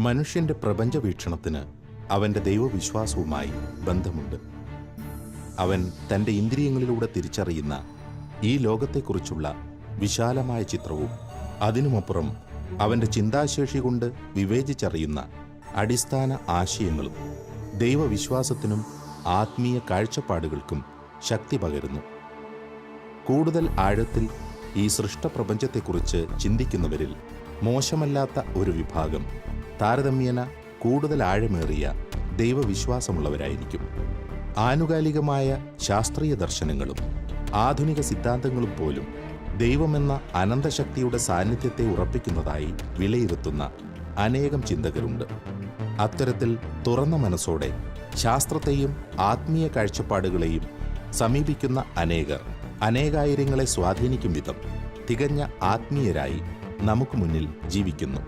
മനുഷ്യന്റെ പ്രപഞ്ചവീക്ഷണത്തിന് അവന്റെ ദൈവവിശ്വാസവുമായി ബന്ധമുണ്ട്. അവൻ തൻ്റെ ഇന്ദ്രിയങ്ങളിലൂടെ തിരിച്ചറിയുന്ന ഈ ലോകത്തെക്കുറിച്ചുള്ള വിശാലമായ ചിത്രവും അതിനുമപ്പുറം അവൻ്റെ ചിന്താശേഷി കൊണ്ട് വിവേചിച്ചറിയുന്ന അടിസ്ഥാന ആശയങ്ങളും ദൈവവിശ്വാസത്തിനും ആത്മീയ കാഴ്ചപ്പാടുകൾക്കും ശക്തി പകരുന്നു. കൂടുതൽ ആഴത്തിൽ ഈ സൃഷ്ടപ്രപഞ്ചത്തെക്കുറിച്ച് ചിന്തിക്കുന്നവരിൽ മോശമല്ലാത്ത ഒരു വിഭാഗം താരതമ്യേന കൂടുതൽ ആഴമേറിയ ദൈവവിശ്വാസമുള്ളവരായിരിക്കും. ആനുകാലികമായ ശാസ്ത്രീയ ദർശനങ്ങളും ആധുനിക സിദ്ധാന്തങ്ങളും പോലും ദൈവമെന്ന അനന്തശക്തിയുടെ സാന്നിധ്യത്തെ ഉറപ്പിക്കുന്നതായി വിലയിരുത്തുന്ന അനേകം ചിന്തകരുണ്ട്. അത്തരത്തിൽ തുറന്ന മനസ്സോടെ ശാസ്ത്രത്തെയും ആത്മീയ കാഴ്ചപ്പാടുകളെയും സമീപിക്കുന്ന അനേകായിരങ്ങളെ സ്വാധീനിക്കും വിധം തികഞ്ഞ ആത്മീയരായി നമുക്ക് മുന്നിൽ ജീവിക്കുന്നു.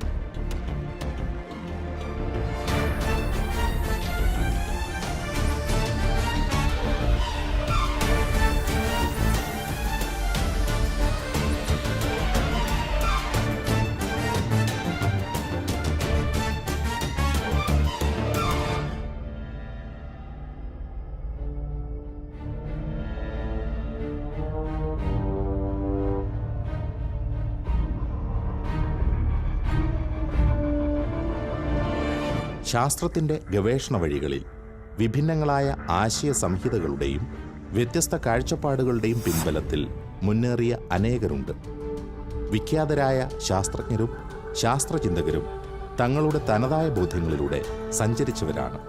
ശാസ്ത്രത്തിൻ്റെ ഗവേഷണ വഴികളിൽ വിഭിന്നങ്ങളായ ആശയ സംഹിതകളുടെയും വ്യത്യസ്ത കാഴ്ചപ്പാടുകളുടെയും പിൻബലത്തിൽ മുന്നേറിയ അനേകരുണ്ട്. വിഖ്യാതരായ ശാസ്ത്രജ്ഞരും ശാസ്ത്രചിന്തകരും തങ്ങളുടെ തനതായ ബോധ്യങ്ങളിലൂടെ സഞ്ചരിച്ചവരാണ്.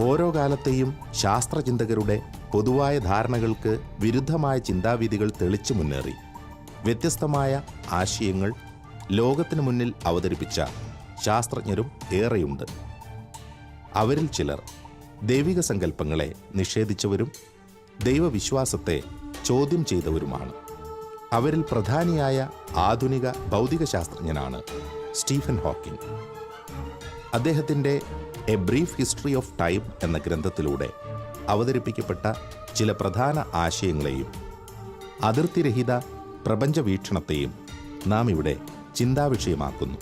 ഓരോ കാലത്തെയും ശാസ്ത്രചിന്തകരുടെ പൊതുവായ ധാരണകൾക്ക് വിരുദ്ധമായ ചിന്താവിധികൾ തെളിച്ചു മുന്നേറി വ്യത്യസ്തമായ ആശയങ്ങൾ ലോകത്തിനു മുന്നിൽ അവതരിപ്പിച്ച ശാസ്ത്രജ്ഞരും ഏറെയുണ്ട്. അവരിൽ ചിലർ ദൈവിക സങ്കല്പങ്ങളെ നിഷേധിച്ചവരും ദൈവവിശ്വാസത്തെ ചോദ്യം ചെയ്തവരുമാണ്. അവരിൽ പ്രധാനിയായ ആധുനിക ഭൗതിക ശാസ്ത്രജ്ഞനാണ് സ്റ്റീഫൻ ഹോക്കിംഗ്. അദ്ദേഹത്തിൻ്റെ A brief history of time എന്ന ഗ്രന്ഥത്തിലൂടെ അവതരിപ്പിക്കപ്പെട്ട ചില പ്രധാന ആശയങ്ങളെയും അതിർത്തിരഹിത പ്രപഞ്ചവീക്ഷണത്തെയും നാം ഇവിടെ ചിന്താവിഷയമാക്കുന്നു.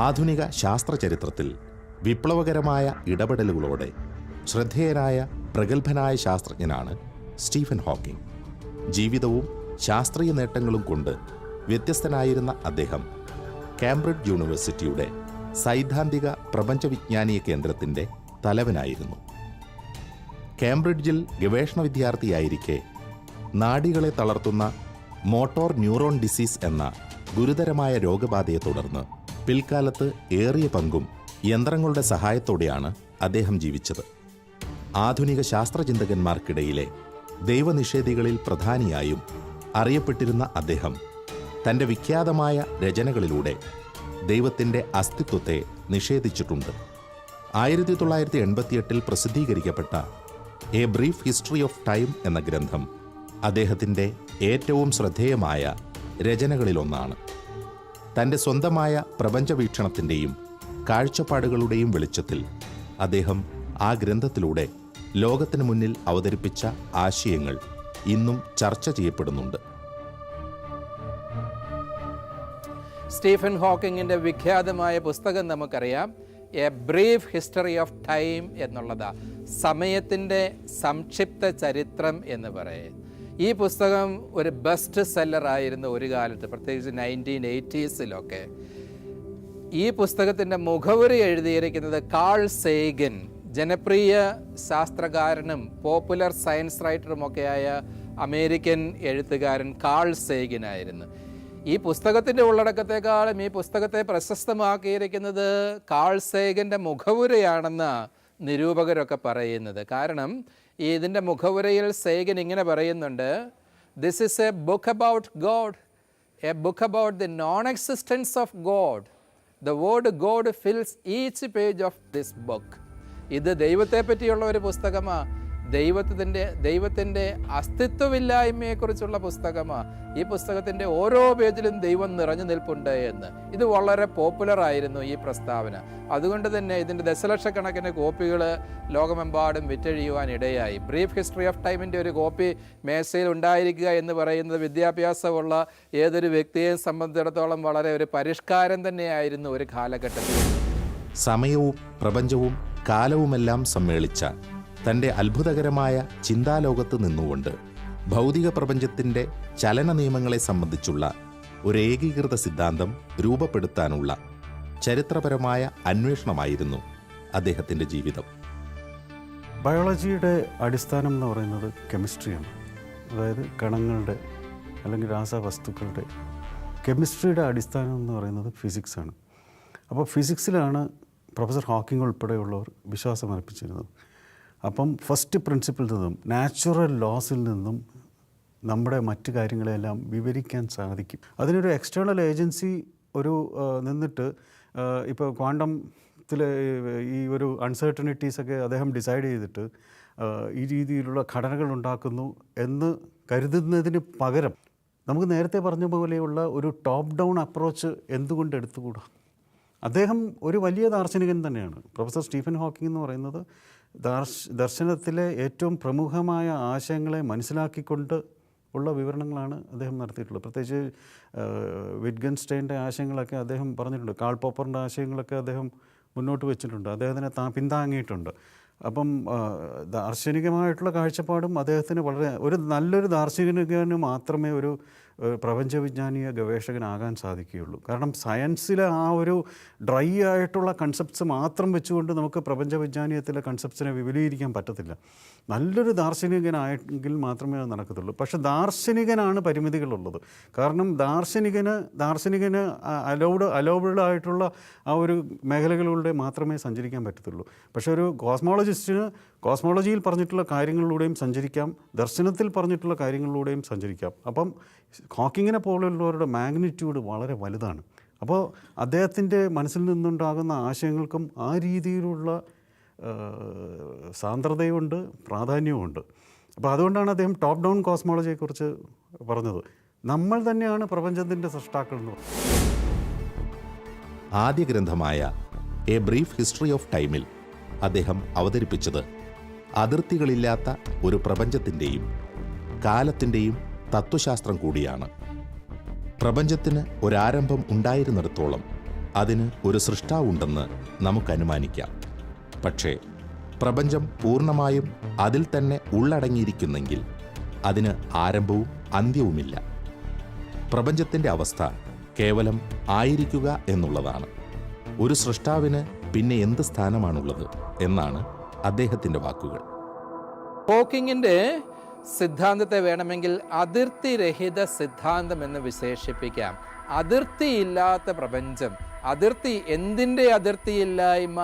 ആധുനിക ശാസ്ത്രചരിത്രത്തിൽ വിപ്ലവകരമായ ഇടപെടലുകളോടെ ശ്രദ്ധേയനായ പ്രഗത്ഭനായ ശാസ്ത്രജ്ഞനാണ് സ്റ്റീഫൻ ഹോക്കിംഗ്. ജീവിതവും ശാസ്ത്രീയ നേട്ടങ്ങളും കൊണ്ട് വ്യത്യസ്തനായിരുന്ന അദ്ദേഹം കാംബ്രിഡ്ജ് യൂണിവേഴ്സിറ്റിയുടെ സൈദ്ധാന്തിക പ്രപഞ്ചവിജ്ഞാനീയ കേന്ദ്രത്തിൻ്റെ തലവനായിരുന്നു. കാംബ്രിഡ്ജിൽ ഗവേഷണ വിദ്യാർത്ഥിയായിരിക്കെ നാഡികളെ തളർത്തുന്ന മോട്ടോർ ന്യൂറോൺ ഡിസീസ് എന്ന ഗുരുതരമായ രോഗബാധയെ തുടർന്ന് പിൽക്കാലത്ത് ഏറിയ പങ്കും യന്ത്രങ്ങളുടെ സഹായത്തോടെയാണ് അദ്ദേഹം ജീവിച്ചത്. ആധുനിക ശാസ്ത്രചിന്തകന്മാർക്കിടയിലെ ദൈവനിഷേധികളിൽ പ്രധാനിയായും അറിയപ്പെട്ടിരുന്ന അദ്ദേഹം തൻ്റെ വിഖ്യാതമായ രചനകളിലൂടെ ദൈവത്തിൻ്റെ അസ്തിത്വത്തെ നിഷേധിച്ചിട്ടുണ്ട്. 1988 പ്രസിദ്ധീകരിക്കപ്പെട്ട a brief history of time എന്ന ഗ്രന്ഥം അദ്ദേഹത്തിൻ്റെ ഏറ്റവും ശ്രദ്ധേയമായ രചനകളിലൊന്നാണ്. തൻ്റെ സ്വന്തമായ പ്രപഞ്ചവീക്ഷണത്തിൻ്റെയും കാഴ്ചപ്പാടുകളുടെയും വെളിച്ചത്തിൽ അദ്ദേഹം ആ ഗ്രന്ഥത്തിലൂടെ ലോകത്തിന് മുന്നിൽ അവതരിപ്പിച്ച ആശയങ്ങൾ ഇന്നും ചർച്ച ചെയ്യപ്പെടുന്നുണ്ട്. സ്റ്റീഫൻ ഹോക്കിങ്ങിൻ്റെ വിഖ്യാതമായ പുസ്തകം നമുക്കറിയാം, a brief history of time എന്നുള്ളതാ. സമയത്തിൻ്റെ സംക്ഷിപ്ത ചരിത്രം എന്ന് പറയും. ഈ പുസ്തകം ഒരു ബെസ്റ്റ് സെല്ലറായിരുന്നു ഒരു കാലത്ത്, പ്രത്യേകിച്ച് 1980s. ഈ പുസ്തകത്തിൻ്റെ മുഖവുര എഴുതിയിരിക്കുന്നത് കാൾ സേഗൻ, ജനപ്രിയ ശാസ്ത്രകാരനും പോപ്പുലർ സയൻസ് റൈറ്ററുമൊക്കെയായ അമേരിക്കൻ എഴുത്തുകാരൻ കാൾ സേഗനായിരുന്നു. ഈ പുസ്തകത്തിൻ്റെ ഉള്ളടക്കത്തെക്കാളും ഈ പുസ്തകത്തെ പ്രശസ്തമാക്കിയിരിക്കുന്നത് കാൾ സേഗൻ്റെ മുഖവുരയാണെന്ന് നിരൂപകരൊക്കെ പറയുന്നത്. കാരണം ഇതിൻ്റെ മുഖവുരയിൽ സേഗൻ ഇങ്ങനെ പറയുന്നുണ്ട്, this is A book about God, A book about the non existence of God. The word God fils each page of this book. ഇത് ദൈവത്തെ പറ്റിയുള്ള ഒരു പുസ്തകമാണ്. ദൈവത്തിൻ്റെ അസ്തിത്വമില്ലായ്മയെക്കുറിച്ചുള്ള പുസ്തകമാണ്. ഈ പുസ്തകത്തിൻ്റെ ഓരോ പേജിലും ദൈവം നിറഞ്ഞു നിൽപ്പുണ്ട് എന്ന്. ഇത് വളരെ പോപ്പുലറായിരുന്നു ഈ പ്രസ്താവന. അതുകൊണ്ട് തന്നെ ഇതിൻ്റെ ദശലക്ഷക്കണക്കിന് കോപ്പികൾ ലോകമെമ്പാടും വിറ്റഴിയുവാൻ ഇടയായി. ബ്രീഫ് ഹിസ്റ്ററി ഓഫ് ടൈമിൻ്റെ ഒരു കോപ്പി മേശയിൽ ഉണ്ടായിരിക്കുക എന്ന് പറയുന്നത് വിദ്യാഭ്യാസമുള്ള ഏതൊരു വ്യക്തിയെ സംബന്ധിച്ചിടത്തോളം വളരെ ഒരു പരിഷ്കാരം തന്നെയായിരുന്നു ഒരു കാലഘട്ടത്തിൽ. സമയവും പ്രപഞ്ചവും കാലവുമെല്ലാം സമ്മേളിച്ച തൻ്റെ അത്ഭുതകരമായ ചിന്താലോകത്ത് നിന്നുകൊണ്ട് ഭൗതിക പ്രപഞ്ചത്തിൻ്റെ ചലന നിയമങ്ങളെ സംബന്ധിച്ചുള്ള ഒരു ഏകീകൃത സിദ്ധാന്തം രൂപപ്പെടുത്താനുള്ള ചരിത്രപരമായ അന്വേഷണമായിരുന്നു അദ്ദേഹത്തിൻ്റെ ജീവിതം. ബയോളജിയുടെ അടിസ്ഥാനം എന്ന് പറയുന്നത് കെമിസ്ട്രിയാണ്. അതായത് കണങ്ങളുടെ അല്ലെങ്കിൽ രാസവസ്തുക്കളുടെ കെമിസ്ട്രിയുടെ അടിസ്ഥാനം എന്ന് പറയുന്നത് ഫിസിക്സാണ്. അപ്പോൾ ഫിസിക്സിലാണ് പ്രൊഫസർ ഹോക്കിംഗ് ഉൾപ്പെടെയുള്ളവർ വിശ്വാസം അർപ്പിച്ചിരുന്നത്. അപ്പം ഫസ്റ്റ് പ്രിൻസിപ്പിൾ നിന്നും നാച്ചുറൽ ലോസിൽ നിന്നും നമ്മുടെ മറ്റു കാര്യങ്ങളെല്ലാം വിവരിക്കാൻ സാധിക്കും. അതിനൊരു എക്സ്റ്റേണൽ ഏജൻസി നിന്നിട്ട് ഇപ്പോൾ ക്വാണ്ടത്തിലെ ഈ ഒരു അൺസർട്ടനിറ്റീസൊക്കെ അദ്ദേഹം ഡിസൈഡ് ചെയ്തിട്ട് ഈ രീതിയിലുള്ള ഘടനകൾ ഉണ്ടാക്കുന്നു എന്ന് കരുതുന്നതിന് പകരം നമുക്ക് നേരത്തെ പറഞ്ഞ പോലെയുള്ള ഒരു ടോപ്പ് ഡൗൺ അപ്രോച്ച് എന്തുകൊണ്ട് എടുത്തുകൂടാ? അദ്ദേഹം ഒരു വലിയ ദാർശനികൻ തന്നെയാണ്. പ്രൊഫസർ സ്റ്റീഫൻ ഹോക്കിംഗ് എന്ന് പറയുന്നത് ദർശനത്തിലെ ഏറ്റവും പ്രമുഖമായ ആശയങ്ങളെ മനസ്സിലാക്കിക്കൊണ്ട് ഉള്ള വിവരണങ്ങളാണ് അദ്ദേഹം നടത്തിയിട്ടുള്ളത്. പ്രത്യേകിച്ച് വിറ്റ്ഗൻസ്റ്റൈൻ്റെ ആശയങ്ങളൊക്കെ അദ്ദേഹം പറഞ്ഞിട്ടുണ്ട്. കാൾ പോപ്പറിൻ്റെ ആശയങ്ങളൊക്കെ അദ്ദേഹം മുന്നോട്ട് വെച്ചിട്ടുണ്ട്, അദ്ദേഹത്തിനെ പിന്താങ്ങിയിട്ടുണ്ട്. അപ്പം ദാർശനികമായിട്ടുള്ള കാഴ്ചപ്പാടും അദ്ദേഹത്തിന് വളരെ നല്ലൊരു ദാർശനികന് മാത്രമേ ഒരു പ്രപഞ്ചവിജ്ഞാനീയ ഗവേഷകനാകാൻ സാധിക്കുകയുള്ളൂ. കാരണം സയൻസിലെ ആ ഒരു ഡ്രൈ ആയിട്ടുള്ള കൺസെപ്റ്റ്സ് മാത്രം വെച്ചുകൊണ്ട് നമുക്ക് പ്രപഞ്ചവിജ്ഞാനീയത്തിലെ കൺസെപ്റ്റ്സിനെ വിപുലീകരിക്കാൻ പറ്റത്തില്ല. നല്ലൊരു ദാർശനികനായെങ്കിൽ മാത്രമേ അത് നടക്കത്തുള്ളൂ. പക്ഷേ ദാർശനികനാണ് പരിമിതികളുള്ളത്. കാരണം ദാർശനികന് അലൗബിളായിട്ടുള്ള ആ ഒരു മേഖലകളിലൂടെ മാത്രമേ സഞ്ചരിക്കാൻ പറ്റത്തുള്ളൂ. പക്ഷേ ഒരു കോസ്മോളജിസ്റ്റിന് കോസ്മോളജിയിൽ പറഞ്ഞിട്ടുള്ള കാര്യങ്ങളിലൂടെയും സഞ്ചരിക്കാം, ദർശനത്തിൽ പറഞ്ഞിട്ടുള്ള കാര്യങ്ങളിലൂടെയും സഞ്ചരിക്കാം. അപ്പം ഹോക്കിങ്ങിനെ പോലുള്ളവരുടെ മാഗ്നിറ്റ്യൂഡ് വളരെ വലുതാണ്. അപ്പോൾ അദ്ദേഹത്തിൻ്റെ മനസ്സിൽ നിന്നുണ്ടാകുന്ന ആശയങ്ങൾക്കും ആ രീതിയിലുള്ള സാന്ദ്രതയുമുണ്ട്, പ്രാധാന്യവുമുണ്ട്. അപ്പോൾ അതുകൊണ്ടാണ് അദ്ദേഹം ടോപ്പ് ഡൗൺ കോസ്മോളജിയെക്കുറിച്ച് പറഞ്ഞത്. നമ്മൾ തന്നെയാണ് പ്രപഞ്ചത്തിൻ്റെ സൃഷ്ടാക്കൾ എന്ന് പറഞ്ഞത്. ആദ്യ ഗ്രന്ഥമായ എ ബ്രീഫ് ഹിസ്റ്ററി ഓഫ് ടൈമിൽ അദ്ദേഹം അവതരിപ്പിച്ചത് അതിർത്തികളില്ലാത്ത ഒരു പ്രപഞ്ചത്തിൻ്റെയും കാലത്തിൻ്റെയും തത്വശാസ്ത്രം കൂടിയാണ്. പ്രപഞ്ചത്തിന് ഒരാരംഭം ഉണ്ടായിരുന്നിടത്തോളം അതിന് ഒരു സൃഷ്ടാവുണ്ടെന്ന് നമുക്ക് അനുമാനിക്കാം. പക്ഷേ പ്രപഞ്ചം പൂർണ്ണമായും അതിൽ തന്നെ ഉള്ളടങ്ങിയിരിക്കുന്നെങ്കിൽ അതിന് ആരംഭവും അന്ത്യവുമില്ല. പ്രപഞ്ചത്തിൻ്റെ അവസ്ഥ കേവലം ആയിരിക്കുക എന്നുള്ളതാണ്. ഒരു സൃഷ്ടാവിന് പിന്നെ എന്ത് സ്ഥാനമാണുള്ളത് എന്നാണ് അദ്ദേഹത്തിൻ്റെ വാക്കുകൾ. ഹോക്കിങ്ങിൻ്റെ സിദ്ധാന്തത്തെ വേണമെങ്കിൽ അതിർത്തിരഹിത സിദ്ധാന്തം എന്ന് വിശേഷിപ്പിക്കാം. അതിർത്തിയില്ലാത്ത പ്രപഞ്ചം. എന്തിൻ്റെ അതിർത്തിയില്ലായ്മ?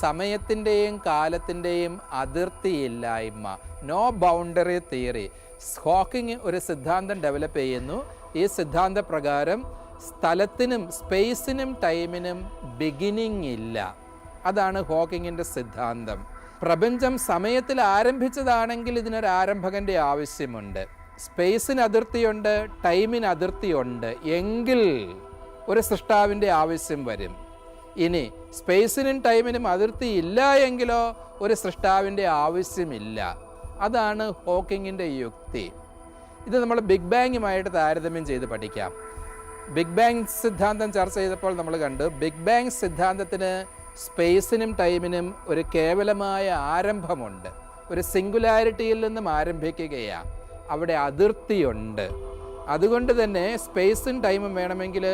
സമയത്തിൻ്റെയും കാലത്തിൻ്റെയും അതിർത്തിയില്ലായ്മ. No boundary theory. ഹോക്കിങ് ഒരു സിദ്ധാന്തം ഡെവലപ്പ് ചെയ്യുന്നു. ഈ സിദ്ധാന്ത പ്രകാരം സ്ഥലത്തിനും സ്പേസിനും ടൈമിനും ബിഗിനിങ് ഇല്ല. അതാണ് ഹോക്കിങ്ങിൻ്റെ സിദ്ധാന്തം. പ്രപഞ്ചം സമയത്തിൽ ആരംഭിച്ചതാണെങ്കിൽ ഇതിനൊരു ആരംഭകൻ്റെ ആവശ്യമുണ്ട്. സ്പേസിന് അതിർത്തിയുണ്ട്, ടൈമിന് അതിർത്തിയുണ്ട് എങ്കിൽ ഒരു സൃഷ്ടാവിൻ്റെ ആവശ്യം വരും. ഇനി സ്പേസിനും ടൈമിനും അതിർത്തി ഇല്ല എങ്കിലോ ഒരു സൃഷ്ടാവിൻ്റെ ആവശ്യമില്ല. അതാണ് ഹോക്കിങ്ങിൻ്റെ യുക്തി. ഇത് നമ്മൾ ബിഗ് ബാങ്ങുമായിട്ട് താരതമ്യം ചെയ്ത് പഠിക്കാം. ബിഗ് ബാങ് സിദ്ധാന്തം ചർച്ച ചെയ്തപ്പോൾ നമ്മൾ കണ്ടു, ബിഗ് ബാങ് സിദ്ധാന്തത്തിന് സ്പേസിനും ടൈമിനും ഒരു കേവലമായ ആരംഭമുണ്ട്. ഒരു സിംഗുലാരിറ്റിയിൽ നിന്നും ആരംഭിക്കുകയാണ്. അവിടെ അതിർത്തിയുണ്ട്. അതുകൊണ്ട് തന്നെ സ്പേസും ടൈമും വേണമെങ്കിൽ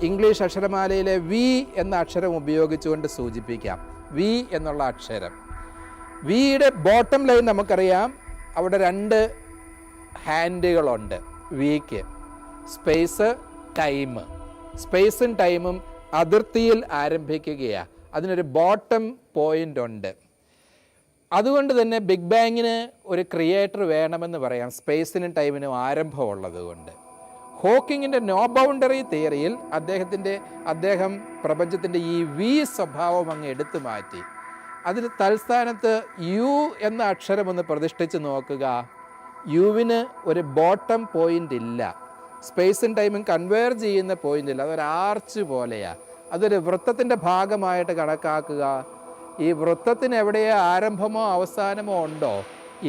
ഇംഗ്ലീഷ് അക്ഷരമാലയിലെ വി എന്ന അക്ഷരം ഉപയോഗിച്ചുകൊണ്ട് സൂചിപ്പിക്കാം. വി എന്നുള്ള അക്ഷരം. വിയുടെ ബോട്ടം ലൈൻ നമുക്കറിയാം. അവിടെ 2 ഹാൻഡുകളുണ്ട് വിക്ക്. Space, time. സ്പേസും ടൈമും അതിർത്തിയിൽ ആരംഭിക്കുകയാണ്. അതിനൊരു ബോട്ടം പോയിന്റ് ഉണ്ട്. അതുകൊണ്ട് തന്നെ ബിഗ് ബാങ്ങിന് ഒരു ക്രിയേറ്റർ വേണമെന്ന് പറയാം, സ്പേസിനും ടൈമിനും ആരംഭമുള്ളത് കൊണ്ട്. ഹോക്കിങ്ങിൻ്റെ നോ ബൗണ്ടറി തിയറിയിൽ അദ്ദേഹം പ്രപഞ്ചത്തിൻ്റെ ഈ വി സ്വഭാവം അങ്ങ് എടുത്തു മാറ്റി. അതിന് തൽസ്ഥാനത്ത് യു എന്ന അക്ഷരം ഒന്ന് പ്രതിഷ്ഠിച്ച് നോക്കുക. യുവിന് ഒരു ബോട്ടം പോയിൻ്റ് ഇല്ല, സ്പേസും ടൈമും കൺവേർജ് ചെയ്യുന്ന പോയിൻ്റ് ഇല്ല, അതൊരു ആർച്ച് പോലെയാണ്. അതൊരു വൃത്തത്തിൻ്റെ ഭാഗമായിട്ട് കണക്കാക്കുക. ഈ വൃത്തത്തിന് എവിടെയോ ആരംഭമോ അവസാനമോ ഉണ്ടോ?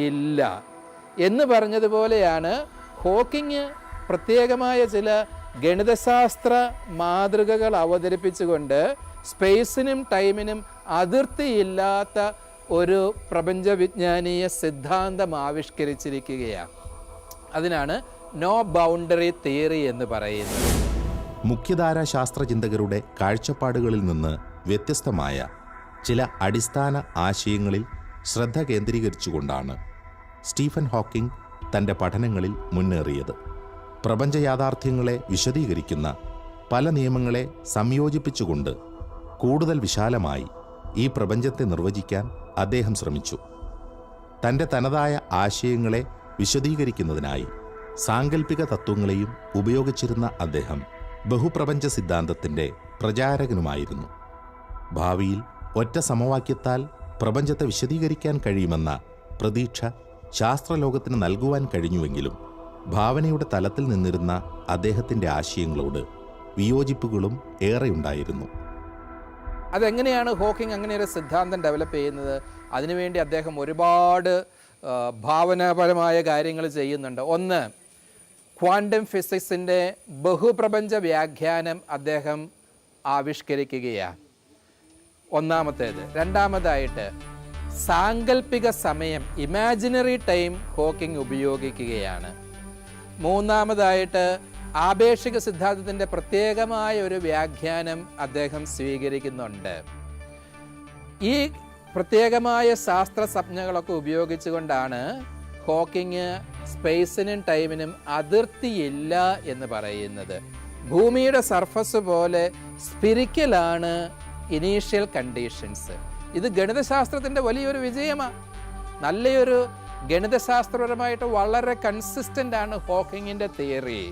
ഇല്ല. എന്ന് പറഞ്ഞതുപോലെയാണ് ഹോക്കിങ് പ്രത്യേകമായ ചില ഗണിതശാസ്ത്ര മാതൃകകൾ അവതരിപ്പിച്ചുകൊണ്ട് സ്പേസിനും ടൈമിനും അതിർത്തിയില്ലാത്ത ഒരു പ്രപഞ്ചവിജ്ഞാനീയ സിദ്ധാന്തം ആവിഷ്കരിച്ചിരിക്കുകയാണ്. അതിനാണ് നോ ബൗണ്ടറി തിയറി എന്ന് പറയുന്നത്. മുഖ്യധാരാ ശാസ്ത്രചിന്തകരുടെ കാഴ്ചപ്പാടുകളിൽ നിന്ന് വ്യത്യസ്തമായ ചില അടിസ്ഥാന ആശയങ്ങളിൽ ശ്രദ്ധ കേന്ദ്രീകരിച്ചുകൊണ്ടാണ് സ്റ്റീഫൻ ഹോക്കിംഗ് തൻ്റെ പഠനങ്ങളിൽ മുന്നേറിയത്. പ്രപഞ്ച യാഥാർത്ഥ്യങ്ങളെ വിശദീകരിക്കുന്ന പല നിയമങ്ങളെ സംയോജിപ്പിച്ചുകൊണ്ട് കൂടുതൽ വിശാലമായി ഈ പ്രപഞ്ചത്തെ നിർവചിക്കാൻ അദ്ദേഹം ശ്രമിച്ചു. തൻ്റെ തനതായ ആശയങ്ങളെ വിശദീകരിക്കുന്നതിനായി സാങ്കല്പിക തത്വങ്ങളെയും ഉപയോഗിച്ചിരുന്ന അദ്ദേഹം ബഹുപ്രപഞ്ച സിദ്ധാന്തത്തിൻ്റെ പ്രചാരകനുമായിരുന്നു. ഭാവിയിൽ ഒറ്റ സമവാക്യത്താൽ പ്രപഞ്ചത്തെ വിശദീകരിക്കാൻ കഴിയുമെന്ന പ്രതീക്ഷ ശാസ്ത്രലോകത്തിന് നൽകുവാൻ കഴിഞ്ഞുവെങ്കിലും ഭാവനയുടെ തലത്തിൽ നിന്നിരുന്ന അദ്ദേഹത്തിൻ്റെ ആശയങ്ങളോട് വിയോജിപ്പുകളും ഏറെയുണ്ടായിരുന്നു. അതെങ്ങനെയാണ് ഹോക്കിംഗ് അങ്ങനെ ഒരു സിദ്ധാന്തം ഡെവലപ്പ് ചെയ്യുന്നത്? അതിനുവേണ്ടി അദ്ദേഹം ഒരുപാട് ഭാവനാപരമായ കാര്യങ്ങൾ ചെയ്യുന്നുണ്ട്. ഒന്ന്, ക്വാണ്ടം ഫിസിക്സിൻ്റെ ബഹുപ്രപഞ്ച വ്യാഖ്യാനം അദ്ദേഹം ആവിഷ്കരിക്കുകയാണ്, ഒന്നാമത്തേത്. രണ്ടാമതായിട്ട് സാങ്കല്പിക സമയം, ഇമാജിനറി ടൈം ഹോക്കിംഗ് ഉപയോഗിക്കുകയാണ്. മൂന്നാമതായിട്ട് ആപേക്ഷിക സിദ്ധാന്തത്തിൻ്റെ പ്രത്യേകമായ ഒരു വ്യാഖ്യാനം അദ്ദേഹം സ്വീകരിക്കുന്നുണ്ട്. ഈ പ്രത്യേകമായ ശാസ്ത്ര സംജ്ഞകളൊക്കെ ഉപയോഗിച്ചുകൊണ്ടാണ് ഹോക്കിംഗ് സ്പേസിനും ടൈമിനും അതിർത്തിയില്ല എന്ന് പറയുന്നത്. ഭൂമിയുടെ സർഫസ് പോലെ സ്പിരിക്കലാണ് ഇനീഷ്യൽ കണ്ടീഷൻസ്. ഇത് ഗണിതശാസ്ത്രത്തിൻ്റെ വലിയൊരു വിജയമാണ്. നല്ലൊരു ഗണിതശാസ്ത്രപരമായിട്ട് വളരെ കൺസിസ്റ്റൻ്റ് ആണ് ഹോക്കിങ്ങിൻ്റെ തിയറി.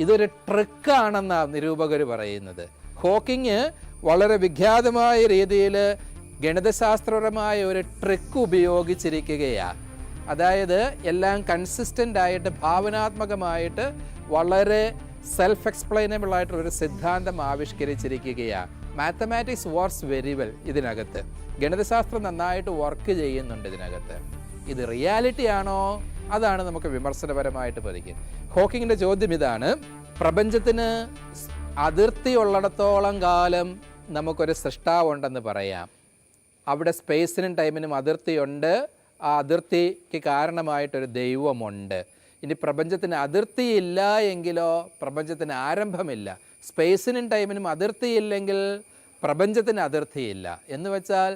ഇതൊരു ട്രിക്കാണെന്നാണ് നിരൂപകർ പറയുന്നത്. ഹോക്കിങ് വളരെ വിഖ്യാതമായ രീതിയിൽ ഗണിതശാസ്ത്രപരമായ ഒരു ട്രിക്ക് ഉപയോഗിച്ചിരിക്കുകയാണ്. അതായത് എല്ലാം കൺസിസ്റ്റൻ്റ് ആയിട്ട് ഭാവനാത്മകമായിട്ട് വളരെ സെൽഫ് എക്സ്പ്ലെയിനബിൾ ആയിട്ടൊരു സിദ്ധാന്തം ആവിഷ്കരിച്ചിരിക്കുകയാണ്. Mathematics works very well. ഇതിനകത്ത് ഗണിതശാസ്ത്രം നന്നായിട്ട് വർക്ക് ചെയ്യുന്നുണ്ട് ഇതിനകത്ത്. ഇത് റിയാലിറ്റി ആണോ? അതാണ് നമുക്ക് വിമർശനപരമായിട്ട് പതിക്കുന്നത്. ഹോക്കിങ്ങിൻ്റെ ചോദ്യം ഇതാണ്: പ്രപഞ്ചത്തിന് അതിർത്തി ഉള്ളിടത്തോളം കാലം നമുക്കൊരു സൃഷ്ടാവുണ്ടെന്ന് പറയാം. അവിടെ സ്പേസിനും ടൈമിനും അതിർത്തിയുണ്ട്. ആ അതിർത്തിക്ക് കാരണമായിട്ടൊരു ദൈവമുണ്ട്. ഇനി പ്രപഞ്ചത്തിന് അതിർത്തിയില്ല എങ്കിലോ പ്രപഞ്ചത്തിന് ആരംഭമില്ല. സ്പേസിനും ടൈമിനും അതിർത്തിയില്ലെങ്കിൽ പ്രപഞ്ചത്തിന് അതിർത്തിയില്ല. എന്ന് വെച്ചാൽ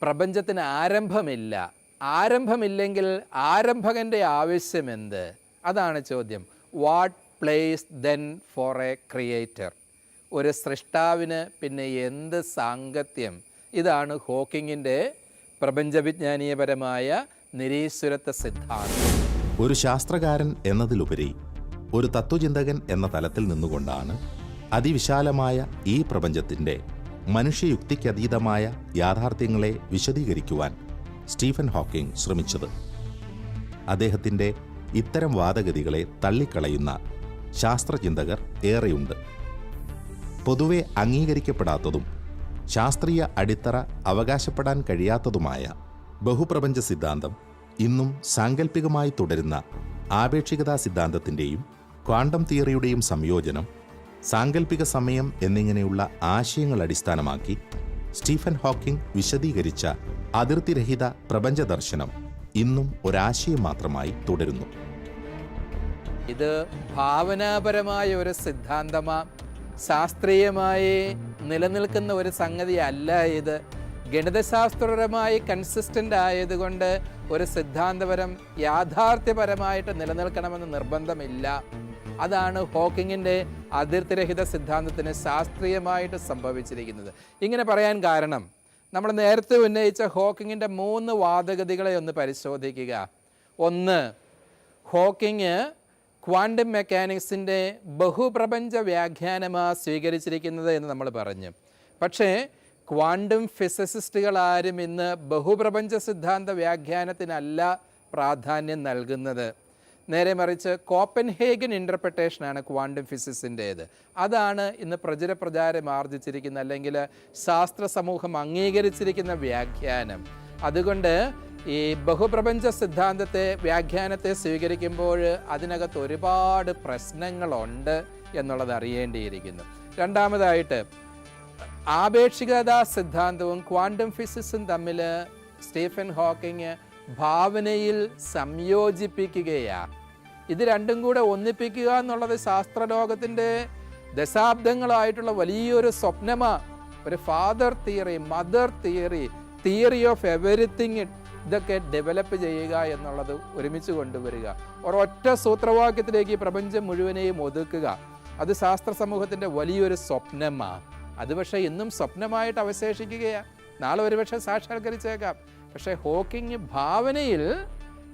പ്രപഞ്ചത്തിന് ആരംഭമില്ല. ആരംഭമില്ലെങ്കിൽ ആരംഭകൻ്റെ ആവശ്യമെന്ത്? അതാണ് ചോദ്യം. What place then for a creator? ഒരു സൃഷ്ടാവിന് പിന്നെ എന്ത് സാങ്കത്യം? ഇതാണ് ഹോക്കിങ്ങിൻ്റെ പ്രപഞ്ചവിജ്ഞാനീയപരമായ നിരീശ്വരത്വ സിദ്ധാന്തം. ഒരു ശാസ്ത്രകാരൻ എന്നതിലുപരി ഒരു തത്വചിന്തകൻ എന്ന തലത്തിൽ നിന്നുകൊണ്ടാണ് അതിവിശാലമായ ഈ പ്രപഞ്ചത്തിൻ്റെ മനുഷ്യയുക്തിക്കതീതമായ യാഥാർത്ഥ്യങ്ങളെ വിശദീകരിക്കുവാൻ സ്റ്റീഫൻ ഹോക്കിംഗ് ശ്രമിച്ചത്. അദ്ദേഹത്തിൻ്റെ ഇത്തരം വാദഗതികളെ തള്ളിക്കളയുന്ന ശാസ്ത്രചിന്തകർ ഏറെയുണ്ട്. പൊതുവെ അംഗീകരിക്കപ്പെടാത്തതും ശാസ്ത്രീയ അടിത്തറ അവകാശപ്പെടാൻ കഴിയാത്തതുമായ ബഹുപ്രപഞ്ച സിദ്ധാന്തം ഇന്നും സാങ്കല്പികമായി തുടരുന്ന ആപേക്ഷികതാ സിദ്ധാന്തത്തിൻ്റെയും ക്വാണ്ടം തിയറിയുടെയും സംയോജനം, സാങ്കല്പിക സമയം എന്നിങ്ങനെയുള്ള ആശയങ്ങൾ അടിസ്ഥാനമാക്കി സ്റ്റീഫൻ ഹോക്കിംഗ് വിശദീകരിച്ച അതിർത്തിരഹിത പ്രപഞ്ച ദർശനം ഇന്നും ഒരാശയം മാത്രമായി തുടരുന്നു. ഇത് ഭാവനാപരമായ ഒരു സിദ്ധാന്തമാണ്. ശാസ്ത്രീയമായി നിലനിൽക്കുന്ന ഒരു സംഗതി അല്ല ഇത്. ഗണിതശാസ്ത്രപരമായി കൺസിസ്റ്റൻ്റ് ആയതുകൊണ്ട് ഒരു സിദ്ധാന്തപരം യാഥാർത്ഥ്യപരമായിട്ട് നിലനിൽക്കണമെന്ന് നിർബന്ധമില്ല. അതാണ് ഹോക്കിങ്ങിൻ്റെ അതിർത്തിരഹിത സിദ്ധാന്തത്തിന് ശാസ്ത്രീയമായിട്ട് സംഭവിച്ചിരിക്കുന്നത്. ഇങ്ങനെ പറയാൻ കാരണം നമ്മൾ നേരത്തെ ഉന്നയിച്ച ഹോക്കിങ്ങിൻ്റെ 3 വാദഗതികളെ ഒന്ന് പരിശോധിക്കുക. ഒന്ന്, ഹോക്കിങ് ക്വാണ്ടം മെക്കാനിക്സിൻ്റെ ബഹുപ്രപഞ്ച വ്യാഖ്യാനമാണ് സ്വീകരിച്ചിരിക്കുന്നത് എന്ന് നമ്മൾ പറഞ്ഞു. പക്ഷേ ക്വാണ്ടം ഫിസിസിസ്റ്റുകൾ ആരും ഇന്ന് ബഹുപ്രപഞ്ച സിദ്ധാന്ത വ്യാഖ്യാനത്തിനല്ല പ്രാധാന്യം നൽകുന്നത്. നേരെ മറിച്ച് കോപ്പൻഹേഗൻ ഇൻ്റർപ്രിട്ടേഷനാണ് ക്വാണ്ടം ഫിസിക്സിൻ്റേത്. അതാണ് ഇന്ന് പ്രചാരം ആർജിച്ചിരിക്കുന്ന, അല്ലെങ്കിൽ ശാസ്ത്ര സമൂഹം അംഗീകരിച്ചിരിക്കുന്ന വ്യാഖ്യാനം. അതുകൊണ്ട് ഈ ബഹുപ്രപഞ്ച വ്യാഖ്യാനത്തെ സ്വീകരിക്കുമ്പോൾ അതിനകത്ത് ഒരുപാട് പ്രശ്നങ്ങളുണ്ട് എന്നുള്ളത് അറിയേണ്ടിയിരിക്കുന്നു. രണ്ടാമതായിട്ട്, ആപേക്ഷികതാ സിദ്ധാന്തവും ക്വാണ്ടം ഫിസിക്സും തമ്മിൽ സ്റ്റീഫൻ ഹോക്കിങ് ഭാവനയിൽ സംയോജിപ്പിക്കുകയാണ്. ഇത് രണ്ടും കൂടെ ഒന്നിപ്പിക്കുക എന്നുള്ളത് ശാസ്ത്രലോകത്തിൻ്റെ ദശാബ്ദങ്ങളായിട്ടുള്ള വലിയൊരു സ്വപ്നമാണ്. ഒരു father theory, mother theory, theory of everything, ഇതൊക്കെ ഡെവലപ്പ് ചെയ്യുക എന്നുള്ളത്, ഒരുമിച്ച് കൊണ്ടുവരിക, ഒരൊറ്റ സൂത്രവാക്യത്തിലേക്ക് ഈ പ്രപഞ്ചം മുഴുവനെയും ഒതുക്കുക, അത് ശാസ്ത്ര സമൂഹത്തിൻ്റെ വലിയൊരു സ്വപ്നമാണ്. അത് പക്ഷേ ഇന്നും സ്വപ്നമായിട്ട് അവശേഷിക്കുകയാണ്. നാളെ ഒരുപക്ഷെ സാക്ഷാത്കരിച്ചേക്കാം. പക്ഷേ ഹോക്കിങ് ഭാവനയിൽ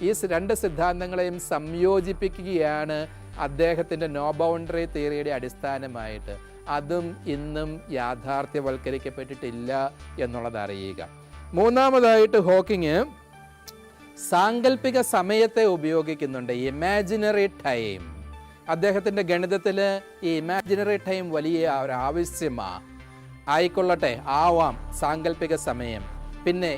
ഈ രണ്ട് സിദ്ധാന്തങ്ങളെയും സംയോജിപ്പിക്കുകയാണ് അദ്ദേഹത്തിൻ്റെ നോ ബൗണ്ടറി തിയറിയുടെ അടിസ്ഥാനമായിട്ട്. അതും ഇന്നും യാഥാർത്ഥ്യവൽക്കരിക്കപ്പെട്ടിട്ടില്ല എന്നുള്ളത് അറിയുക. മൂന്നാമതായിട്ട്, ഹോക്കിങ് സാങ്കല്പിക സമയത്തെ ഉപയോഗിക്കുന്നുണ്ട്, ഇമാജിനറി ടൈം. അദ്ദേഹത്തിൻ്റെ ഗണിതത്തിൽ ഈ ഇമാജിനറി ടൈം വലിയ ഒരു ആവശ്യമാണ്. ആയിക്കൊള്ളട്ടെ, ആവാം സാങ്കല്പിക സമയം. പിന്നെ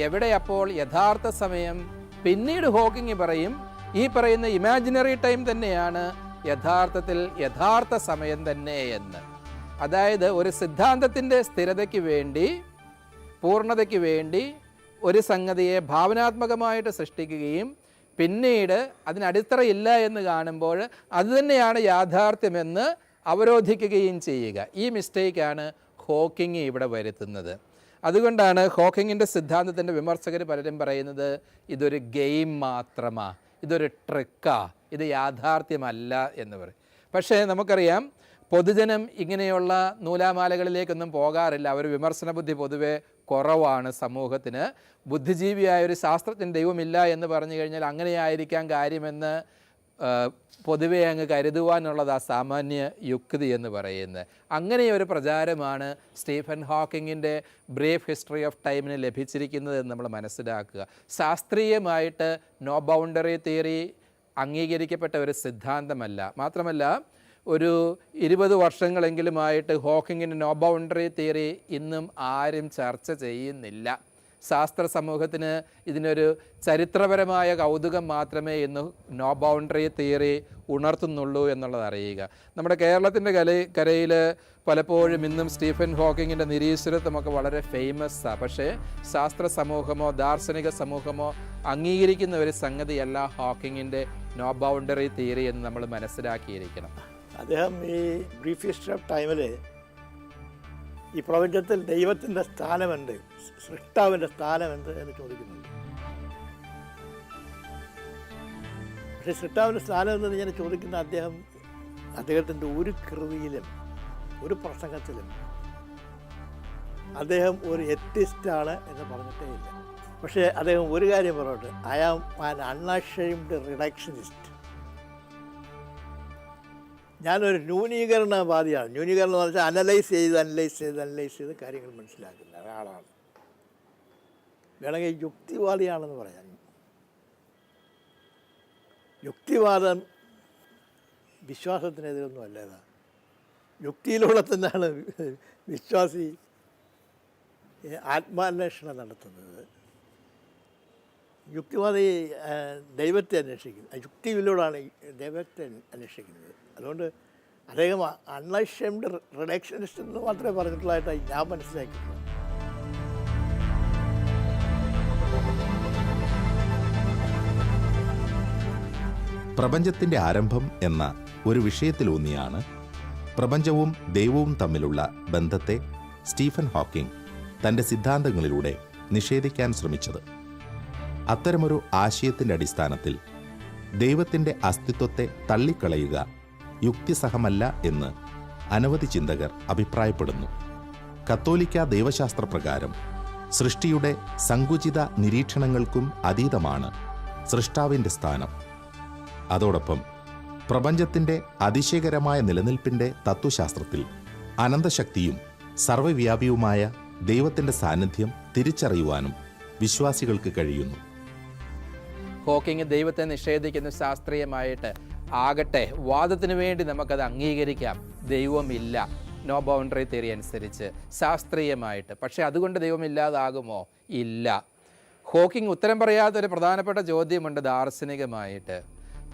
എവിടെ അപ്പോൾ യഥാർത്ഥ സമയം? പിന്നീട് ഹോക്കിങ് പറയും ഈ പറയുന്ന ഇമാജിനറി ടൈം തന്നെയാണ് യഥാർത്ഥത്തിൽ യഥാർത്ഥ സമയം തന്നെ എന്ന്. അതായത് ഒരു സിദ്ധാന്തത്തിൻ്റെ സ്ഥിരതയ്ക്ക് വേണ്ടി, പൂർണ്ണതയ്ക്ക് വേണ്ടി ഒരു സംഗതിയെ ഭാവനാത്മകമായിട്ട് സൃഷ്ടിക്കുകയും പിന്നീട് അതിനടിത്തറയില്ല എന്ന് കാണുമ്പോൾ അതുതന്നെയാണ് യാഥാർത്ഥ്യമെന്ന് അവരോധിക്കുകയും ചെയ്യുക. ഈ മിസ്റ്റേക്കാണ് ഹോക്കിങ് ഇവിടെ വരുത്തുന്നത്. അതുകൊണ്ടാണ് ഹോക്കിങ്ങിൻ്റെ സിദ്ധാന്തത്തിൻ്റെ വിമർശകർ പലരും പറയുന്നത് ഇതൊരു ഗെയിം മാത്രമാണ്, ഇതൊരു ട്രിക്കാ, ഇത് യാഥാർത്ഥ്യമല്ല എന്ന് പറയും. പക്ഷേ നമുക്കറിയാം, പൊതുജനം ഇങ്ങനെയുള്ള നൂലാമാലകളിലേക്കൊന്നും പോകാറില്ല. അവർ വിമർശന ബുദ്ധി പൊതുവെ കുറവാണ് സമൂഹത്തിന്. ബുദ്ധിജീവിയായ ഒരു ശാസ്ത്രജ്ഞൻ ദൈവമില്ല എന്ന് പറഞ്ഞു കഴിഞ്ഞാൽ അങ്ങനെയായിരിക്കാം കാര്യമെന്ന് പൊതുവെ അങ്ങ് കരുതുവാനുള്ളത് ആ സാമാന്യ യുക്തി എന്ന് പറയുന്നത്. അങ്ങനെ ഒരു പ്രചാരമാണ് സ്റ്റീഫൻ ഹോക്കിങ്ങിൻ്റെ ബ്രീഫ് ഹിസ്റ്ററി ഓഫ് ടൈമിന് ലഭിച്ചിരിക്കുന്നത് എന്ന് നമ്മൾ മനസ്സിലാക്കുക. ശാസ്ത്രീയമായിട്ട് നോ ബൗണ്ടറി തിയറി അംഗീകരിക്കപ്പെട്ട ഒരു സിദ്ധാന്തമല്ല. മാത്രമല്ല, ഒരു 20 വർഷങ്ങളെങ്കിലുമായിട്ട് ഹോക്കിങ്ങിൻ്റെ നോ ബൗണ്ടറി തിയറി ഇന്നും ആരും ചർച്ച ചെയ്യുന്നില്ല. ശാസ്ത്ര സമൂഹത്തിന് ഇതിനൊരു ചരിത്രപരമായ കൗതുകം മാത്രമേ ഇന്ന് നോ ബൗണ്ടറി തിയറി ഉണർത്തുന്നുള്ളൂ എന്നുള്ളത് അറിയുക. നമ്മുടെ കേരളത്തിൻ്റെ കരയിൽ പലപ്പോഴും ഇന്നും സ്റ്റീഫൻ ഹോക്കിങ്ങിൻ്റെ നിരീശ്വരത്വമൊക്കെ വളരെ ഫേമസാണ്. പക്ഷേ ശാസ്ത്ര സമൂഹമോ ദാർശനിക സമൂഹമോ അംഗീകരിക്കുന്ന ഒരു സംഗതിയല്ല ഹോക്കിങ്ങിൻ്റെ നോ ബൗണ്ടറി തിയറി എന്ന് നമ്മൾ മനസ്സിലാക്കിയിരിക്കണം. അദ്ദേഹം ഈ ബ്രീഫ് ഹിസ്റ്ററി ഓഫ് ടൈമിൽ ഈ പ്രപഞ്ചത്തിൽ ദൈവത്തിൻ്റെ സ്ഥാനമുണ്ട്, സൃഷ്ടാവിൻ്റെ സ്ഥാനമുണ്ട് എന്ന് ചോദിക്കുന്നുണ്ട്. പക്ഷേ സൃഷ്ടാവിൻ്റെ സ്ഥാനം എന്ന് ഞാൻ ചോദിക്കുന്ന അദ്ദേഹത്തിൻ്റെ ഒരു കൃതിയിലും ഒരു പ്രസംഗത്തിലും അദ്ദേഹം ഒരു എത്തിസ്റ്റാണ് എന്ന് പറഞ്ഞിട്ടേ ഇല്ല. പക്ഷേ അദ്ദേഹം ഒരു കാര്യം പറഞ്ഞിട്ട്, ഐ ആം ആൻ അൺഅഷെയിംഡ് റിഡക്ഷനിസ്റ്റ്. ഞാനൊരു ന്യൂനീകരണവാദിയാണ്. ന്യൂനീകരണം എന്ന് വെച്ചാൽ അനലൈസ് ചെയ്ത് കാര്യങ്ങൾ മനസ്സിലാക്കുന്ന ഒരാളാണ്. വേണമെങ്കിൽ യുക്തിവാദിയാണെന്ന് പറയാം. യുക്തിവാദം വിശ്വാസത്തിനെതിരൊന്നും അല്ലേതാ. യുക്തിയിലൂടെ തന്നെയാണ് വിശ്വാസി ആത്മാന്വേഷണം നടത്തുന്നത്. യുക്തിവാദി ദൈവത്തെ അന്വേഷിക്കുന്നത്, യുക്തിയിലൂടെയാണ് ദൈവത്തെ അന്വേഷിക്കുന്നത്. അതുകൊണ്ട് അദ്ദേഹം അൺഅഷെയിംഡ് റിഡക്ഷനിസ്റ്റ് എന്ന് മാത്രമേ പറഞ്ഞിട്ടുള്ളതായിട്ടാണ് ഞാൻ മനസ്സിലാക്കിയിട്ടുള്ളത്. പ്രപഞ്ചത്തിൻ്റെ ആരംഭം എന്ന ഒരു വിഷയത്തിലൂന്നിയാണ് പ്രപഞ്ചവും ദൈവവും തമ്മിലുള്ള ബന്ധത്തെ സ്റ്റീഫൻ ഹോക്കിംഗ് തൻ്റെ സിദ്ധാന്തങ്ങളിലൂടെ നിഷേധിക്കാൻ ശ്രമിച്ചത്. അത്തരമൊരു ആശയത്തിൻ്റെ അടിസ്ഥാനത്തിൽ ദൈവത്തിൻ്റെ അസ്തിത്വത്തെ തള്ളിക്കളയുക യുക്തിസഹമല്ല എന്ന് അനവധി ചിന്തകർ അഭിപ്രായപ്പെടുന്നു. കത്തോലിക്ക ദൈവശാസ്ത്രപ്രകാരം സൃഷ്ടിയുടെ സങ്കുചിത നിരീക്ഷണങ്ങൾക്കും അതീതമാണ് സൃഷ്ടാവിൻ്റെ സ്ഥാനം. അതോടൊപ്പം പ്രപഞ്ചത്തിൻ്റെ അതിശയകരമായ നിലനിൽപ്പിൻ്റെ തത്വശാസ്ത്രത്തിൽ അനന്തശക്തിയും സർവ്വവ്യാപിയുമായ ദൈവത്തിൻ്റെ സാന്നിധ്യം തിരിച്ചറിയുവാനും വിശ്വാസികൾക്ക് കഴിയുന്നു. ഹോക്കിംഗ് ദൈവത്തെ നിഷേധിക്കുന്ന ശാസ്ത്രീയമായിട്ട് ആകട്ടെ, വാദത്തിന് വേണ്ടി നമുക്കത് അംഗീകരിക്കാം. ദൈവമില്ല, നോ ബൗണ്ടറി തിയറി അനുസരിച്ച് ശാസ്ത്രീയമായിട്ട്. പക്ഷേ അതുകൊണ്ട് ദൈവമില്ലാതാകുമോ? ഇല്ല. ഹോക്കിംഗ് ഉത്തരം പറയാത്തൊരു പ്രധാനപ്പെട്ട ചോദ്യമുണ്ട് ദാർശനികമായിട്ട്.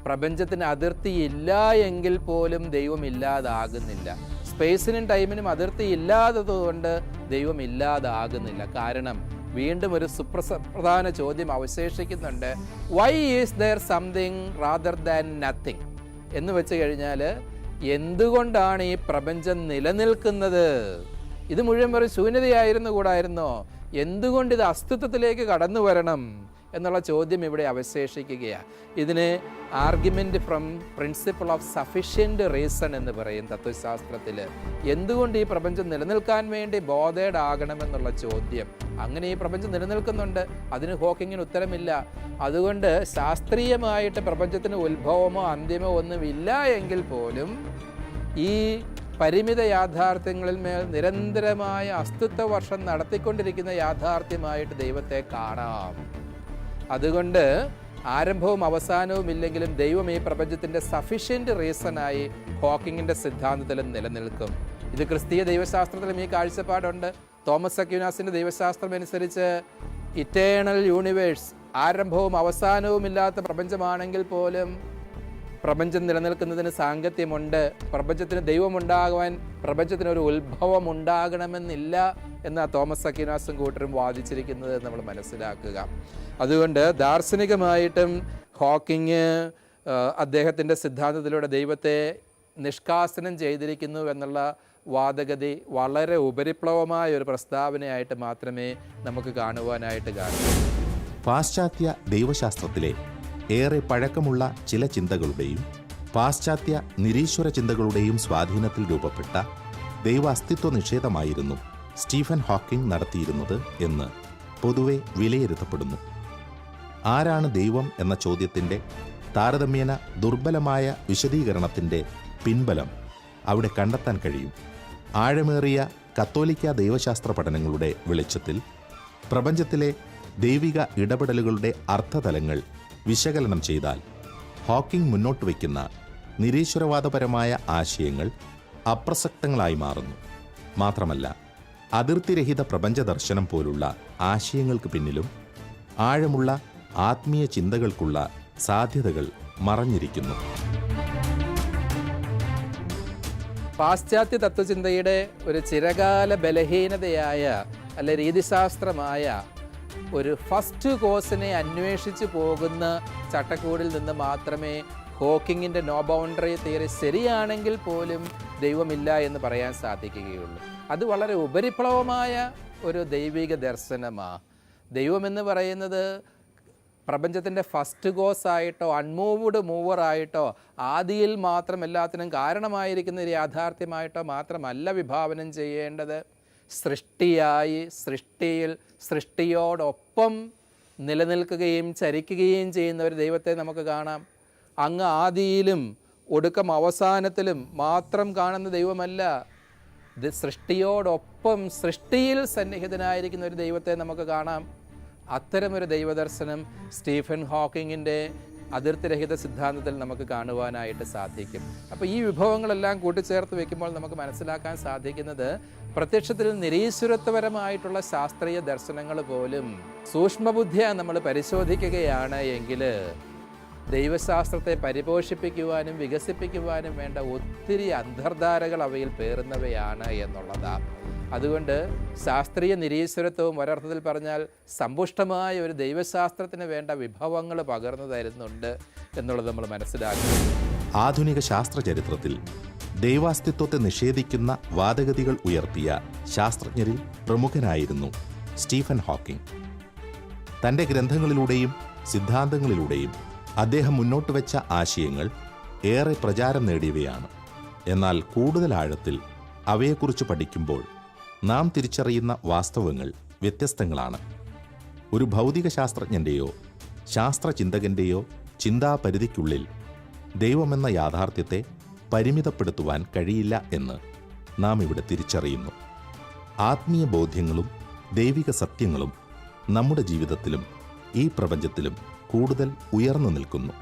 പ്രപഞ്ചത്തിന് അതിർത്തി ഇല്ല എങ്കിൽ പോലും ദൈവം ഇല്ലാതാകുന്നില്ല. സ്പേസിനും ടൈമിനും അതിർത്തി ഇല്ലാത്തതുകൊണ്ട് ദൈവം ഇല്ലാതാകുന്നില്ല. കാരണം വീണ്ടും ഒരു സുപ്രധാന ചോദ്യം അവശേഷിക്കുന്നുണ്ട്. Why is there something rather than nothing എന്ന് വെച്ച് കഴിഞ്ഞാൽ, എന്തുകൊണ്ടാണ് ഈ പ്രപഞ്ചം നിലനിൽക്കുന്നത്? ഇത് മുഴുവൻ ഒരു ശൂന്യതയായിരുന്നു കൂടായിരുന്നോ? എന്തുകൊണ്ട് ഇത് അസ്തിത്വത്തിലേക്ക് കടന്നു വരണം എന്നുള്ള ചോദ്യം ഇവിടെ അവശേഷിക്കുകയാണ്. ഇതിന് argument from principle of sufficient reason എന്ന് പറയും തത്വശാസ്ത്രത്തിൽ. എന്തുകൊണ്ട് ഈ പ്രപഞ്ചം നിലനിൽക്കാൻ വേണ്ടി ബോധേഡ് ആകണമെന്നുള്ള ചോദ്യം. അങ്ങനെ ഈ പ്രപഞ്ചം നിലനിൽക്കുന്നുണ്ട്, അതിന് ഹോക്കിങ്ങിന് ഉത്തരമില്ല. അതുകൊണ്ട് ശാസ്ത്രീയമായിട്ട് പ്രപഞ്ചത്തിന് ഉത്ഭവമോ അന്ത്യമോ ഒന്നുമില്ല എങ്കിൽ പോലും ഈ പരിമിത യാഥാർത്ഥ്യങ്ങളിൽ മേൽ നിരന്തരമായ അസ്തിത്വ വർഷം നടത്തിക്കൊണ്ടിരിക്കുന്ന യാഥാർത്ഥ്യമായിട്ട് ദൈവത്തെ കാണാം. അതുകൊണ്ട് ആരംഭവും അവസാനവും ഇല്ലെങ്കിലും ദൈവം ഈ പ്രപഞ്ചത്തിൻ്റെ സഫിഷ്യൻ്റ് റീസണായി ഹോക്കിങ്ങിൻ്റെ സിദ്ധാന്തത്തിൽ നിലനിൽക്കും. ഇത് ക്രിസ്തീയ ദൈവശാസ്ത്രത്തിലും ഈ കാഴ്ചപ്പാടുണ്ട്. തോമസ് അക്വിനാസിൻ്റെ ദൈവശാസ്ത്രം അനുസരിച്ച് ഇറ്റേണൽ യൂണിവേഴ്സ്, ആരംഭവും അവസാനവും ഇല്ലാത്ത പ്രപഞ്ചമാണെങ്കിൽ പോലും പ്രപഞ്ചം നിലനിൽക്കുന്നതിന് സാങ്കത്യമുണ്ട്. പ്രപഞ്ചത്തിന് ദൈവമുണ്ടാകുവാൻ പ്രപഞ്ചത്തിനൊരു ഉത്ഭവം ഉണ്ടാകണമെന്നില്ല എന്നാണ് തോമസ് അക്വിനാസും കൂട്ടരും വാദിച്ചിരിക്കുന്നത് നമ്മൾ മനസ്സിലാക്കുക. അതുകൊണ്ട് ദാർശനികമായിട്ടും ഹോക്കിങ് അദ്ദേഹത്തിൻ്റെ സിദ്ധാന്തത്തിലൂടെ ദൈവത്തെ നിഷ്കാസനം ചെയ്തിരിക്കുന്നു എന്നുള്ള വാദഗതി വളരെ ഉപരിപ്ലവമായ ഒരു പ്രസ്താവനയായിട്ട് മാത്രമേ നമുക്ക് കാണുവാനായിട്ട് കാണൂ. പാശ്ചാത്യ ദൈവശാസ്ത്രത്തിലെ ഏറെ പഴക്കമുള്ള ചില ചിന്തകളുടെയും പാശ്ചാത്യ നിരീശ്വര ചിന്തകളുടെയും സ്വാധീനത്തിൽ രൂപപ്പെട്ട ദൈവാസ്തിത്വ നിഷേധമായിരുന്നു സ്റ്റീഫൻ ഹോക്കിംഗ് നടത്തിയിരുന്നത് എന്ന് പൊതുവെ വിലയിരുത്തപ്പെടുന്നു. ആരാണ് ദൈവം എന്ന ചോദ്യത്തിൻ്റെ താരതമ്യേന ദുർബലമായ വിശദീകരണത്തിൻ്റെ പിൻബലം അവിടെ കണ്ടെത്താൻ കഴിയും. ആഴമേറിയ കത്തോലിക്ക ദൈവശാസ്ത്ര പഠനങ്ങളുടെ വെളിച്ചത്തിൽ പ്രപഞ്ചത്തിലെ ദൈവിക ഇടപെടലുകളുടെ അർത്ഥതലങ്ങൾ വിശകലനം ചെയ്താൽ ഹോക്കിംഗ് മുന്നോട്ട് വയ്ക്കുന്ന നിരീശ്വരവാദപരമായ ആശയങ്ങൾ അപ്രസക്തങ്ങളായി മാറുന്നു. മാത്രമല്ല, അതിർത്തിരഹിത പ്രപഞ്ച ദർശനം പോലുള്ള ആശയങ്ങൾക്ക് പിന്നിലും ആഴമുള്ള ആത്മീയ ചിന്തകൾക്കുള്ള സാധ്യതകൾ മറഞ്ഞിരിക്കുന്നു. പാശ്ചാത്യ തത്വചിന്തയുടെ ഒരു ചിരകാല ബലഹീനതയായ അല്ലെ രീതിശാസ്ത്രമായ ഒരു ഫസ്റ്റ് കോസിനെ അന്വേഷിച്ച് പോകുന്ന ചട്ടക്കൂടിൽ നിന്ന് മാത്രമേ ഹോക്കിങ്ങിൻ്റെ നോ ബൗണ്ടറി തിയറി ശരിയാണെങ്കിൽ പോലും ദൈവമില്ല എന്ന് പറയാൻ സാധിക്കുകയുള്ളൂ. അത് വളരെ ഉപരിപ്ലവമായ ഒരു ദൈവിക ദർശനമാണ്. ദൈവമെന്ന് പറയുന്നത് പ്രപഞ്ചത്തിൻ്റെ ഫസ്റ്റ് കോസായിട്ടോ അൺമൂവ്ഡ് മൂവറായിട്ടോ ആദിയിൽ മാത്രം എല്ലാത്തിനും കാരണമായിരിക്കുന്ന ഒരു യാഥാർത്ഥ്യമായിട്ടോ മാത്രമല്ല വിഭാവനം ചെയ്യേണ്ടത്. സൃഷ്ടിയായി സൃഷ്ടിയിൽ സൃഷ്ടിയോടൊപ്പം നിലനിൽക്കുകയും ചരിക്കുകയും ചെയ്യുന്ന ഒരു ദൈവത്തെ നമുക്ക് കാണാം. അങ്ങ് ആദിയിലും ഒടുക്കം അവസാനത്തിലും മാത്രം കാണുന്ന ദൈവമല്ല, ഇത് സൃഷ്ടിയോടൊപ്പം സൃഷ്ടിയിൽ സന്നിഹിതനായിരിക്കുന്ന ഒരു ദൈവത്തെ നമുക്ക് കാണാം. അത്തരമൊരു ദൈവദർശനം സ്റ്റീഫൻ ഹോക്കിങ്ങിൻ്റെ അതിർത്തിരഹിത സിദ്ധാന്തത്തിൽ നമുക്ക് കാണുവാനായിട്ട് സാധിക്കും. അപ്പോൾ ഈ വിഭവങ്ങളെല്ലാം കൂട്ടിച്ചേർത്ത് വയ്ക്കുമ്പോൾ നമുക്ക് മനസ്സിലാക്കാൻ സാധിക്കുന്നത് പ്രത്യക്ഷത്തിൽ നിരീശ്വരത്വപരമായിട്ടുള്ള ശാസ്ത്രീയ ദർശനങ്ങൾ പോലും സൂക്ഷ്മബുദ്ധിയാ നമ്മൾ പരിശോധിക്കുകയാണ് എങ്കിൽ ദൈവശാസ്ത്രത്തെ പരിപോഷിപ്പിക്കുവാനും വികസിപ്പിക്കുവാനും വേണ്ട ഒത്തിരി അന്തർധാരകൾ അവയിൽ പേറുന്നവയാണ് എന്നുള്ളതാണ്. അതുകൊണ്ട് ശാസ്ത്രീയ നിരീശ്വരത്വവും ഒരർത്ഥത്തിൽ പറഞ്ഞാൽ സമ്പുഷ്ടമായ ഒരു ദൈവശാസ്ത്രത്തിന് വേണ്ട വിഭവങ്ങൾ പകർന്നു തരുന്നുണ്ട് എന്നുള്ളത് നമ്മൾ മനസ്സിലാക്കണം. ആധുനിക ശാസ്ത്രചരിത്രത്തിൽ ദൈവാസ്തിത്വത്തെ നിഷേധിക്കുന്ന വാദഗതികൾ ഉയർത്തിയ ശാസ്ത്രജ്ഞരിൽ പ്രമുഖനായിരുന്നു സ്റ്റീഫൻ ഹോക്കിംഗ്. തൻ്റെ ഗ്രന്ഥങ്ങളിലൂടെയും സിദ്ധാന്തങ്ങളിലൂടെയും അദ്ദേഹം മുന്നോട്ട് വെച്ച ആശയങ്ങൾ ഏറെ പ്രചാരം നേടിയവയാണ്. എന്നാൽ കൂടുതൽ ആഴത്തിൽ അവയെക്കുറിച്ച് പഠിക്കുമ്പോൾ നാം തിരിച്ചറിയുന്ന വാസ്തവങ്ങൾ വ്യത്യസ്തങ്ങളാണ്. ഒരു ഭൗതിക ശാസ്ത്രജ്ഞൻ്റെയോ ശാസ്ത്രചിന്തകൻ്റെയോ ചിന്താപരിധിക്കുള്ളിൽ ദൈവമെന്ന യാഥാർത്ഥ്യത്തെ പരിമിതപ്പെടുത്തുവാൻ കഴിയില്ല എന്ന് നാം ഇവിടെ തിരിച്ചറിയുന്നു. ആത്മീയ ബോധ്യങ്ങളും ദൈവിക സത്യങ്ങളും നമ്മുടെ ജീവിതത്തിലും ഈ പ്രപഞ്ചത്തിലും കൂടുതൽ ഉയർന്നു നിൽക്കുന്നു.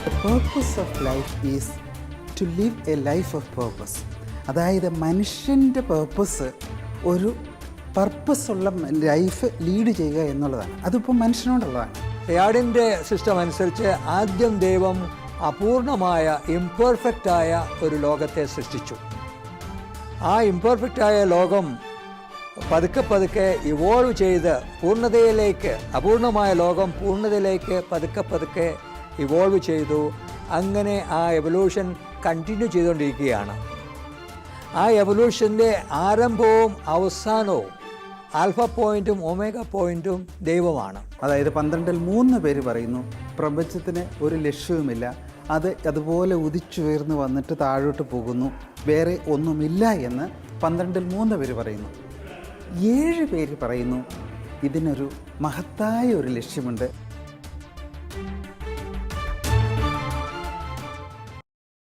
The purpose of life is to live a life of purpose. അതായത് മനുഷ്യൻ്റെ പേർപ്പസ് ഒരു പർപ്പസുള്ള ലൈഫ് ലീഡ് ചെയ്യുക എന്നുള്ളതാണ്. അതിപ്പോൾ മനുഷ്യനോടുള്ളതാണ്. യാഡിൻ്റെ സിസ്റ്റം അനുസരിച്ച് ആദ്യം ദൈവം അപൂർണമായ ഇംപെർഫെക്റ്റായ ഒരു ലോകത്തെ സൃഷ്ടിച്ചു. ആ ഇംപെർഫെക്റ്റായ ലോകം പതുക്കെ പതുക്കെ ഇവോൾവ് ചെയ്ത് പൂർണ്ണതയിലേക്ക്, അപൂർണമായ ലോകം പൂർണ്ണതയിലേക്ക് പതുക്കെ പതുക്കെ ഇവോൾവ് ചെയ്തു. അങ്ങനെ ആ എവല്യൂഷൻ കണ്ടിന്യൂ ചെയ്തുകൊണ്ടിരിക്കുകയാണ്. ആ എവല്യൂഷൻ്റെ ആരംഭവും അവസാനവും ആൽഫ പോയിൻറ്റും ഒമേഗ പോയിൻറ്റും ദൈവമാണ്. അതായത് 12-3 പേര് പറയുന്നു പ്രപഞ്ചത്തിന് ഒരു ലക്ഷ്യവുമില്ല, അത് അതുപോലെ ഉദിച്ചുയർന്ന് വന്നിട്ട് താഴോട്ട് പോകുന്നു, വേറെ ഒന്നുമില്ല എന്ന് 12-3 പേര് പറയുന്നു. 7 പേര് പറയുന്നു ഇതിനൊരു മഹത്തായ ഒരു ലക്ഷ്യമുണ്ട്.